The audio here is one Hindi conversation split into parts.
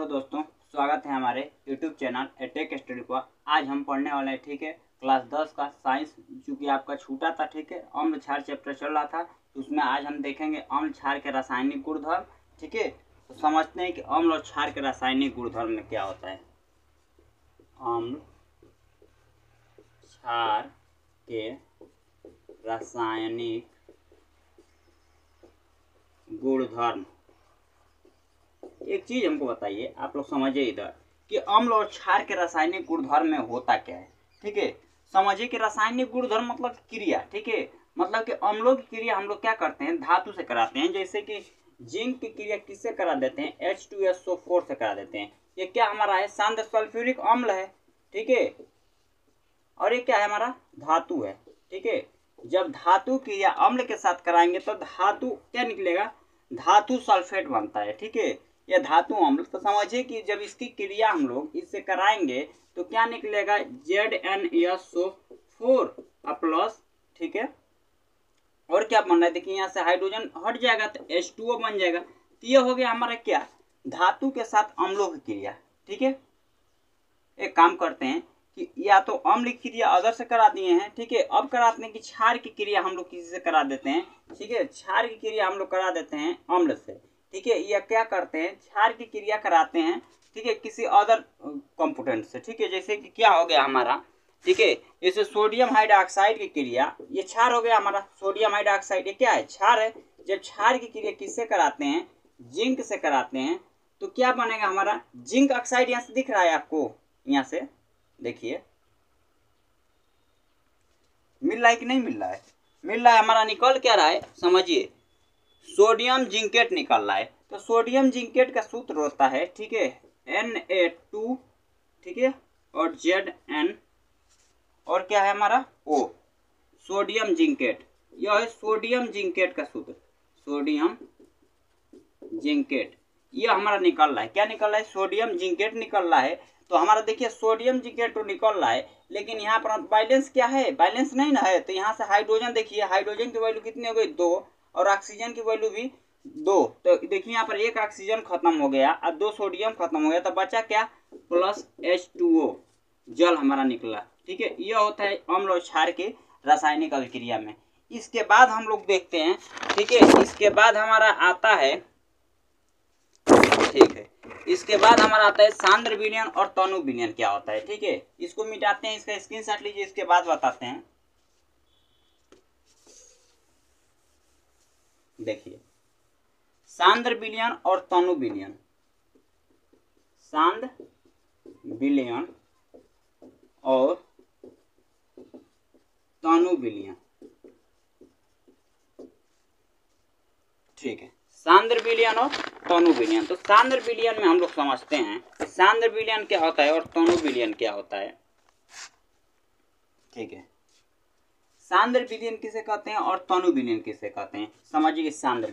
दोस्तों, स्वागत है हमारे YouTube चैनल टेक स्टडी पर। आज हम पढ़ने वाले हैं, ठीक है, क्लास 10 का साइंस, चूँकि आपका छूटा था, ठीक है, अम्ल क्षार चैप्टर चल रहा था, तो उसमें आज हम देखेंगे अम्ल क्षार के रासायनिक गुणधर्म। ठीक है, तो समझते हैं कि अम्ल और क्षार के रासायनिक गुणधर्म में क्या होता है। अम्ल क्षार के रासायनिक गुणधर्म। एक चीज हमको बताइए, आप लोग समझिए इधर कि अम्ल और क्षार के रासायनिक गुणधर्म में होता क्या है। ठीक है, समझिए कि रासायनिक गुणधर्म मतलब क्रिया। ठीक है, मतलब कि अम्लों की क्रिया हम लोग क्या करते हैं, धातु से कराते हैं। जैसे कि जिंक की क्रिया किससे करा देते हैं, H2SO4 से करा देते हैं। ये क्या हमारा है, सांद्र सल्फ्यूरिक अम्ल है। ठीक है, और ये क्या है, हमारा धातु है। ठीक है, जब धातु क्रिया अम्ल के साथ कराएंगे तो धातु क्या निकलेगा, धातु सल्फेट बनता है। ठीक है, यह धातु अम्ल। तो समझिए कि जब इसकी क्रिया हम लोग इससे कराएंगे तो क्या निकलेगा, ZnSO4 प्लस। ठीक है, और क्या बन रहा है, देखिए यहाँ से हाइड्रोजन हट जाएगा तो H2O बन जाएगा। तो ये हो गया हमारा क्या, धातु के साथ अम्लों की क्रिया। ठीक है, एक काम करते हैं कि या तो अम्ल की क्रिया अदर से करा दिए हैं। ठीक है, अब कराते हैं कि क्षार की क्रिया हम लोग किसी से करा देते हैं। ठीक है, क्षार की क्रिया हम लोग करा देते हैं अम्ल से। ठीक है, या क्या करते हैं, क्षार की क्रिया कराते हैं, ठीक है, किसी अदर कंपोनेंट से। ठीक है, जैसे कि क्या हो गया हमारा, ठीक है, जैसे सोडियम हाइड्रोक्साइड की क्रिया, ये क्षार हो गया हमारा। सोडियम हाइड्रोक्साइड ये क्या है, क्षार है। जब क्षार की क्रिया किससे कराते हैं, जिंक से कराते हैं, तो क्या बनेगा हमारा, जिंक ऑक्साइड। यहाँ से दिख रहा है आपको, यहाँ से देखिए मिल रहा है कि नहीं मिल रहा है, मिल रहा है। हमारा निकल क्या रहा है, समझिए, सोडियम जिंकेट निकल रहा है। तो सोडियम जिंकेट का सूत्र होता है, ठीक है, Na2, ठीक है, और Zn, और क्या है हमारा O, सोडियम जिंकेट। यह है सोडियम जिंकेट का सूत्र, सोडियम जिंकेट। यह हमारा निकल रहा है, क्या निकल रहा है, सोडियम जिंकेट निकल रहा है। तो हमारा देखिए सोडियम जिंकेट तो निकल रहा है, लेकिन यहाँ पर बैलेंस क्या है, बैलेंस नहीं ना है। तो यहाँ से हाइड्रोजन देखिए, हाइड्रोजन की वैल्यू कितनी हो गई, 2, और ऑक्सीजन की वैल्यू भी 2। तो देखिए यहाँ पर एक ऑक्सीजन खत्म हो गया और 2 सोडियम खत्म हो गया, तो बचा क्या, प्लस H2O, जल हमारा निकला। ठीक है, यह होता है अम्ल और क्षार के रासायनिक अभिक्रिया में। इसके बाद हम लोग देखते हैं, ठीक है, इसके बाद हमारा आता है, ठीक है, इसके बाद हमारा आता है सांद्र विलयन और तनु विलयन क्या होता है। ठीक है, इसको मिटाते हैं, इसका स्क्रीनशॉट लीजिए, इसके बाद बताते हैं। देखिए, सांद्र विलयन और तनु विलयन, सांद्र विलयन और तनु विलयन। ठीक है, सांद्र विलयन और तनु विलयन। तो सांद्र विलयन में हम लोग समझते हैं सांद्र विलयन क्या होता है और तनु विलयन क्या होता है। ठीक है, सांद्र विलयन किसे कहते हैं और तनु विलयन किसे कहते हैं, समझिए। सांद्र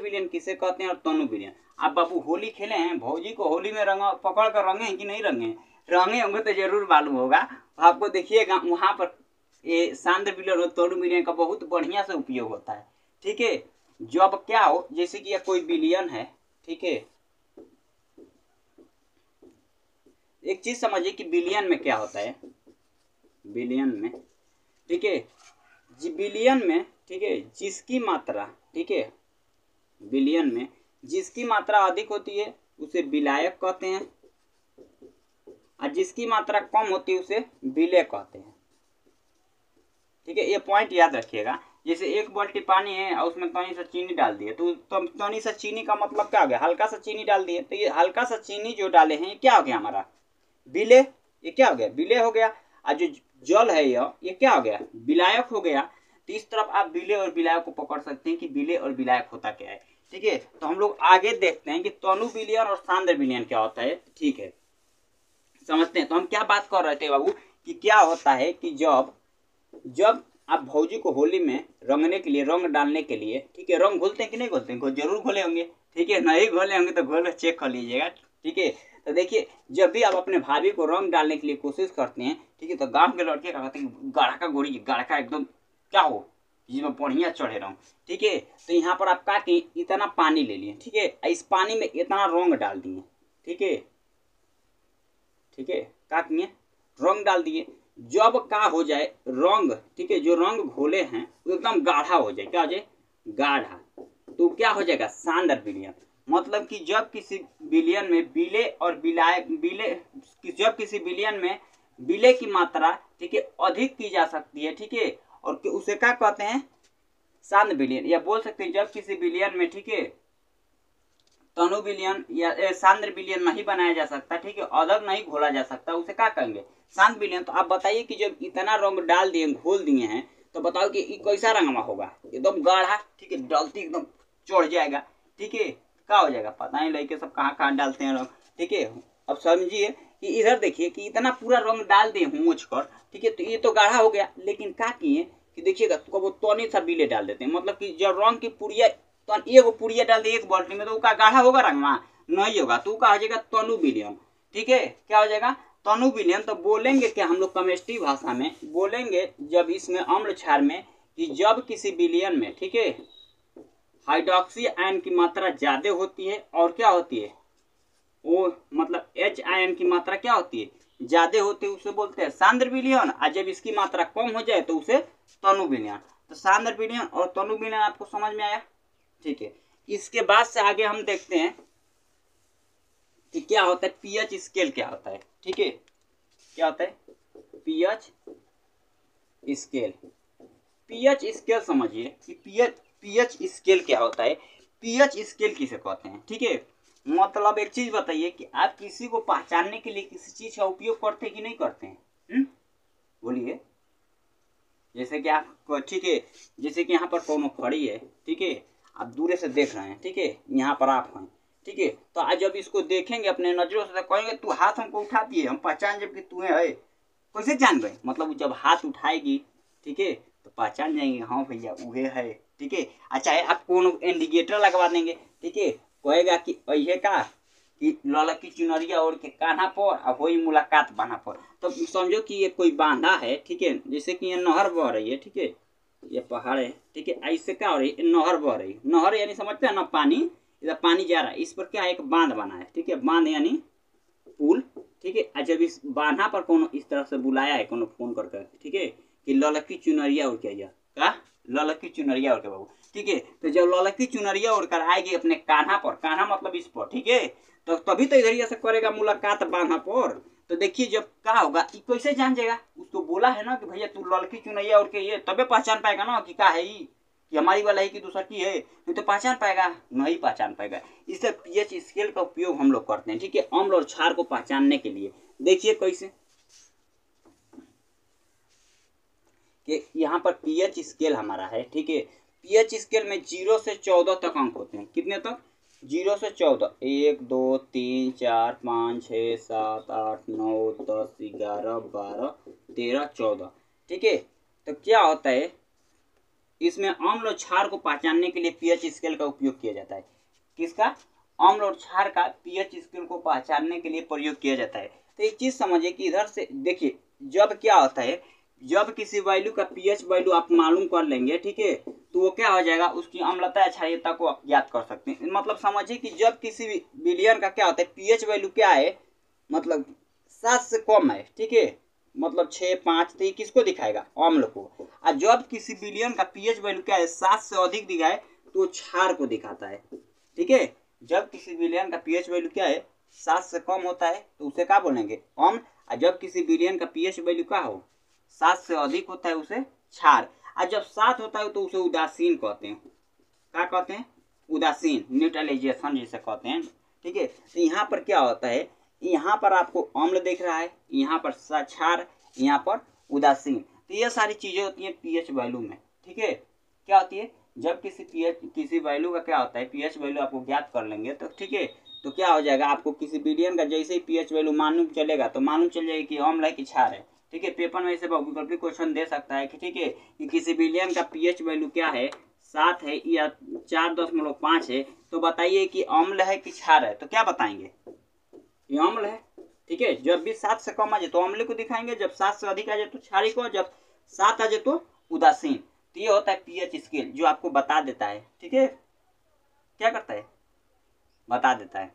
विलयन किसे कहते हैं और तनु विलयन। आप बाबू होली खेले हैं, भौजी को होली में रंग पकड़ कर रंगे हैं कि नहीं रंगे, रंगे होंगे तो जरूर मालूम होगा आपको। देखिएगा वहां पर ये सांद्र विलयन और तनु विलयन का बहुत बढ़िया से उपयोग होता है। ठीक है, जब क्या हो, जैसे कि यह कोई विलयन है, ठीक है, एक चीज समझिए कि विलयन में क्या होता है, विलयन में, ठीक है, विलयन में, ठीक है, जिसकी मात्रा, ठीक है, विलयन में जिसकी मात्रा अधिक होती है उसे विलायक कहते हैं, और जिसकी मात्रा कम होती है उसे विलेय कहते हैं। ठीक है, ये पॉइंट याद रखिएगा। जैसे एक बाल्टी पानी है और उसमें तनी सा चीनी डाल दिए, तो तनी सा चीनी का मतलब क्या हो गया, हल्का सा चीनी डाल दिए। तो ये हल्का सा चीनी जो डाले हैं, ये क्या हो गया हमारा, विलेय। ये क्या हो गया, विलेय हो गया। और जो जल है ये क्या हो गया, विलायक हो गया। तो इस तरफ आप विलेय और विलायक को पकड़ सकते हैं कि विलेय और विलायक होता क्या है। ठीक है, तो हम लोग आगे देखते हैं कि तनु विलयन और सांद्र विलयन क्या होता है। ठीक है, समझते हैं। तो हम क्या बात कर रहे थे बाबू, कि क्या होता है कि जब आप भौजी को होली में रंगने के लिए, रंग डालने के लिए, ठीक है, रंग घोलते हैं कि नहीं घोलते हैं, जरूर घोले होंगे। ठीक है, नहीं घोले होंगे तो घोल चेक कर लीजिएगा। ठीक है, तो देखिए, जब भी आप अपने भाभी को रंग डालने के लिए कोशिश करते हैं, ठीक है, तो गांव के लड़के क्या कहते हैं, गाढ़ा गोरी, गाढ़ा एकदम क्या हो, जिसमें बढ़िया चढ़े रहूं। ठीक है, तो यहाँ पर आप का इतना पानी ले लिए, ठीक है, इस पानी में इतना रंग डाल दिए, ठीक है, ठीक है, क्या किए, रंग डाल दिए। जब का हो जाए रंग, ठीक है, जो रंग घोले हैं वो एकदम गाढ़ा हो जाए, क्या हो जाए, गाढ़ा, तो क्या हो जाएगा, सांद्र विलयन। मतलब कि जब किसी विलयन में विलेय और विलेय, जब किसी विलयन में विलेय की मात्रा, ठीक है, अधिक की जा सकती है, ठीक है, और उसे क्या कहते हैं, सांद्र विलयन। या बोल सकते हैं जब किसी विलयन में, ठीक है, तनु विलयन या सांद्र विलयन नहीं बनाया जा सकता, ठीक है, अलग नहीं घोला जा सकता, उसे क्या कहेंगे, सांद्र विलयन। तो आप बताइए कि जब इतना रंग डाल दिए, घोल दिए हैं, तो बताओ कि कैसा रंगमा होगा, एकदम गाढ़ा, ठीक है, डालती एकदम चढ़ जाएगा, ठीक है, क्या हो जाएगा, पता नहीं लड़के सब कहाँ कहाँ डालते हैं रंग, ठीक है। अब समझिए कि इधर देखिए कि इतना पूरा रंग डाल दिए मूछ कर, ठीक है, तो ये तो गाढ़ा हो गया, लेकिन क्या किए कि देखिएगा तो वो तनी सा बिले डाल देते हैं। मतलब कि जब रंग की पुड़िया, तो एगो पुड़िया डाल दे एक बाल्टी में, तो उसका गाढ़ा होगा रंगवा, नहीं होगा, तो क्या हो जाएगा, तनु विलयन, ठीक है, क्या हो जाएगा, तनु विलयन। तो बोलेंगे क्या हम लोग केमिस्ट्री भाषा में बोलेंगे जब इसमें अम्ल क्षार में, कि जब किसी विलयन में, ठीक है, हाइड्रोक्सी आयन की मात्रा ज्यादा होती है, और क्या होती है, वो मतलब H आयन की मात्रा क्या होती है, ज्यादा होती है, उसे बोलते हैं सांद्र विलयन। और जब इसकी मात्रा कम हो जाए तो उसे तनु विलयन। तो सांद्र विलयन और तनु विलयन आपको समझ में आया, ठीक है। इसके बाद से आगे हम देखते हैं कि क्या होता है, पीएच स्केल क्या होता है, ठीक है, क्या होता है, पीएच स्केल। पीएच स्केल समझिए कि पीएच स्केल क्या होता है, पीएच स्केल किसे कहते हैं, ठीक है। मतलब एक चीज बताइए कि आप किसी को पहचानने के लिए किसी चीज का उपयोग करते हैं कि नहीं करते हैं, बोलिए। जैसे कि आप, ठीक है, जैसे कि यहाँ पर कोनो खड़ी है, ठीक है, आप दूर से देख रहे हैं, ठीक है, यहाँ पर आप हैं, ठीक है, तो आज जब इसको देखेंगे अपने नजरों से, तो कहेंगे तू हाथ हमको उठा दिए, हम पहचान जब कि तू है, कैसे जान गए, मतलब जब हाथ उठाएगी, ठीक है, तो पहचान जाएंगे, हाँ भैया उहे है, ठीक है। अच्छा है, आप कोनो इंडिकेटर लगवा देंगे, ठीक है, कहेगा कि अहे का कि ललकी चुनरिया ओढ़ के कान्हा पर और वही मुलाकात बान्हा पर। तो समझो कि ये कोई बांधा है, ठीक है, जैसे कि ये नहर बह रही है, ठीक है, ये पहाड़ है, ठीक है, इससे क्या हो रही है, नहर बह रही है, नहर यानी समझते हैं ना, पानी, इधर पानी जा रहा है, इस पर क्या है, एक बांध बना है, ठीक है, बांध यानी पुल, ठीक है। जब इस बांधा पर कोनो इस तरह से बुलाया है कोनो फोन करके, ठीक है, कि ललकी चुनरिया उड़ के, का ललकी चुनरिया उड़ के बाबू, ठीक है, तो जब ललकी चुनरिया उड़कर आएगी अपने कान्हा पर, कान्हा मतलब इस पर, ठीक है, तो तभी तो इधर से करेगा मुलाकात बांधा पर। तो देखिए जब क्या होगा, कैसे जान जाएगा, उसको बोला है ना कि भैया तू ललकी चुनरिया उड़ के ये, तबे पहचान पाएगा ना कि क्या है ये, कि हमारी वाला है कि दूसरा की है, नहीं तो पहचान पाएगा, नहीं पहचान पाएगा। इसलिए पीएच स्केल का उपयोग हम लोग करते हैं, ठीक है, अम्ल और क्षार को पहचानने के लिए। देखिए कैसे कि यहाँ पर पीएच स्केल हमारा है, ठीक है, पीएच स्केल में 0 से 14 तक अंक होते हैं, कितने तक, 0 से 14, 1 2 3 4 5 6 7 8 9 10 11 12 13 14, ठीक है। तो क्या होता है, इसमें अम्ल और क्षार को पहचानने के लिए पीएच स्केल का उपयोग किया जाता है। किसका, अम्ल और क्षार का पीएच स्केल को पहचानने के लिए प्रयोग किया जाता है। तो एक चीज समझिए कि इधर से देखिए, जब क्या होता है, जब किसी वैल्यू का पीएच वैल्यू आप मालूम कर लेंगे, ठीक है, तो वो क्या हो जाएगा, उसकी अम्लता या क्षारीयता को आप ज्ञात कर सकते हैं। मतलब समझिए कि जब किसी विलयन का क्या होता है, पीएच वैल्यू क्या है, मतलब 7 से कम है, ठीक है, मतलब 6 5, तो ये किसको दिखाएगा, अम्ल को। और जब किसी विलयन का पीएच वैल्यू क्या है, 7 से अधिक दिखाए, तो क्षार को दिखाता है, ठीक है। जब किसी विलयन का पीएच वैल्यू क्या है, 7 से कम होता है, तो उसे क्या बोलेंगे, अम्ल। और जब किसी विलयन का पीएच वैल्यू क्या हो, 7 से अधिक होता है, उसे क्षार। और जब 7 होता है तो उसे उदासीन कहते हैं। क्या कहते हैं, उदासीन, न्यूट्रलाइजेशन जिसे कहते हैं, ठीक है। तो यहाँ पर क्या होता है, यहाँ पर आपको अम्ल दिख रहा है, यहाँ पर क्षार, यहाँ पर उदासीन। तो ये सारी चीजें होती हैं पीएच वैल्यू में, ठीक है। क्या होती है, जब किसी वैल्यू का क्या होता है, पीएच वैल्यू आपको ज्ञात कर लेंगे, तो ठीक है, तो क्या हो जाएगा, आपको किसी विलयन का जैसे ही पीएच वैल्यू मालूम चलेगा, तो मालूम चल जाएगा कि अम्ल है कि क्षार है, ठीक है। पेपर में ऐसे वैकल्पिक क्वेश्चन दे सकता है कि, ठीक है, कि किसी विलयन का पीएच वैल्यू क्या है, 7 है या 4.5 है, तो बताइए कि अम्ल है कि क्षार है, तो क्या बताएंगे, ये अम्ल है, ठीक है। जब भी 7 से कम आ जाए तो अम्ल को दिखाएंगे, जब 7 से अधिक आ जाए तो क्षारी को, जब 7 आ जाए तो उदासीन। तो ये होता है पीएच स्केल, जो आपको बता देता है, ठीक है, क्या करता है, बता देता है।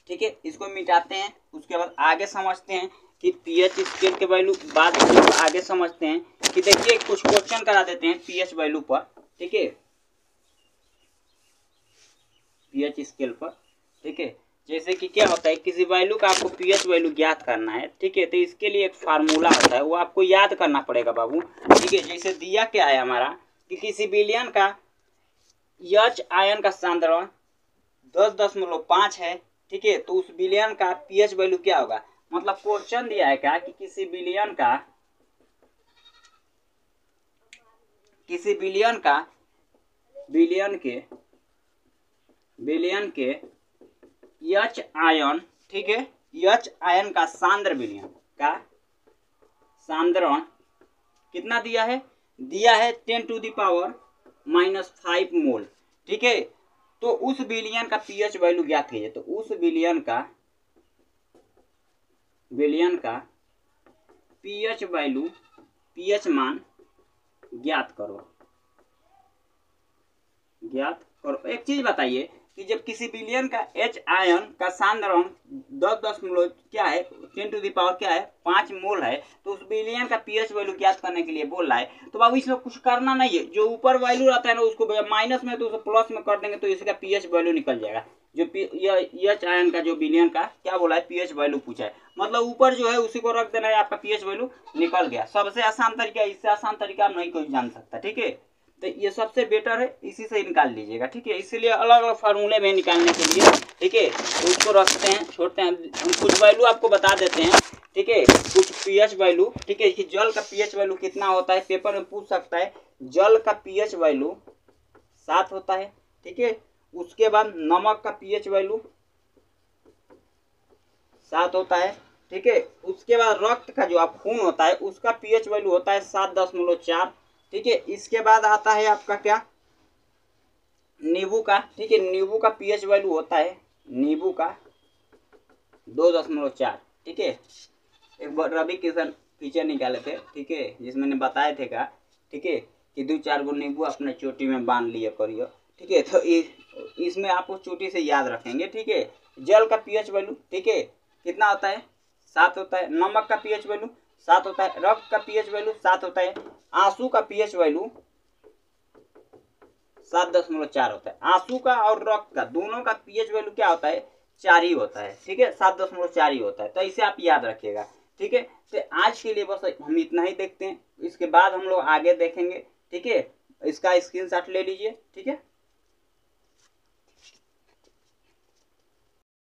ठीक है, इसको मिटाते हैं। उसके बाद आगे समझते हैं कि पीएच स्केल के वैल्यू बाद आगे समझते हैं कि देखिए कुछ क्वेश्चन करा देते हैं पीएच वैल्यू पर। ठीक है, पीएच स्केल पर। ठीक है, जैसे कि क्या होता है, किसी वैल्यू का आपको पीएच वैल्यू ज्ञात करना है। ठीक है, तो इसके लिए एक फार्मूला होता है, वो आपको याद करना पड़ेगा बाबू। ठीक है, जैसे दिया क्या है हमारा कि किसी विलयन का एच आयन का सांद्रण 10.5 है। ठीक है, तो उस विलयन का पीएच वैल्यू क्या होगा, मतलब क्वेश्चन दिया है क्या कि किसी विलयन विलयन के एच आयन, ठीक है, एच आयन का सांद्र विलयन का सांद्रण कितना दिया है 10⁻⁻5 मोल। ठीक है, तो उस विलयन का पीएच वैल्यू ज्ञात कीजिए। तो उस विलयन का पीएच वैल्यू, पीएच मान ज्ञात करो। एक चीज बताइए कि जब किसी विलयन का एच आयन का सांद्रण 10 क्या है 10⁻5 मोल है, तो उस विलयन का पीएच वैल्यू ज्ञात करने के लिए बोल रहा है। तो बाबू इसमें कुछ करना नहीं है, जो ऊपर वैल्यू रहता है ना उसको माइनस में तो उसे प्लस में कर देंगे तो इसका पीएच वैल्यू निकल जाएगा। जो एच आयन का जो विलयन का क्या बोला है पीएच वैल्यू पूछा है, मतलब ऊपर जो है उसी को रख देना है, आपका पीएच वैल्यू निकल गया। सबसे आसान तरीका, इससे आसान तरीका नहीं कोई जान सकता। ठीक है, तो ये सबसे बेटर है, इसी से निकाल लीजिएगा। ठीक है, इसीलिए अलग अलग फार्मूले में निकालने के लिए, ठीक है, तो उसको रखते हैं, छोड़ते हैं। हम कुछ वैल्यू आपको बता देते हैं। ठीक है, कुछ पीएच वैल्यू। ठीक है, कि जल का पीएच वैल्यू कितना होता है, पेपर में पूछ सकता है। जल का पीएच वैल्यू 7 होता है। ठीक है, उसके बाद नमक का पीएच वैल्यू 7 होता है। ठीक है, उसके बाद रक्त का जो आप खून होता है उसका पीएच वैल्यू होता है 7.4। ठीक है, इसके बाद आता है आपका क्या, नींबू का। ठीक है, नींबू का पीएच वैल्यू होता है, नींबू का 2.4। ठीक है, एक बार रवि किशन फीचर निकाले थे। ठीक है, जिसमें मैंने बताए थे का, ठीक है, कि 2-4 गो नींबू अपने चोटी में बांध लिया करियो। ठीक है, तो इसमें आपको चोटी से याद रखेंगे। ठीक है, जल का पीएच वैल्यू, ठीक है, कितना होता है 7 होता है। नमक का पीएच वैल्यू 7 होता है। रक्त का पीएच वैल्यू 7 होता है। आंसू का पीएच वैल्यू 7.4 होता है। आंसू का और रक्त का दोनों का पीएच वैल्यू क्या होता है 4 ही होता है। ठीक है, 7.4 ही होता है, तो इसे आप याद रखिएगा। ठीक है, तो आज के लिए बस हम इतना ही देखते हैं, इसके बाद हम लोग आगे देखेंगे। ठीक है, इसका स्क्रीनशॉट ले लीजिए। ठीक है।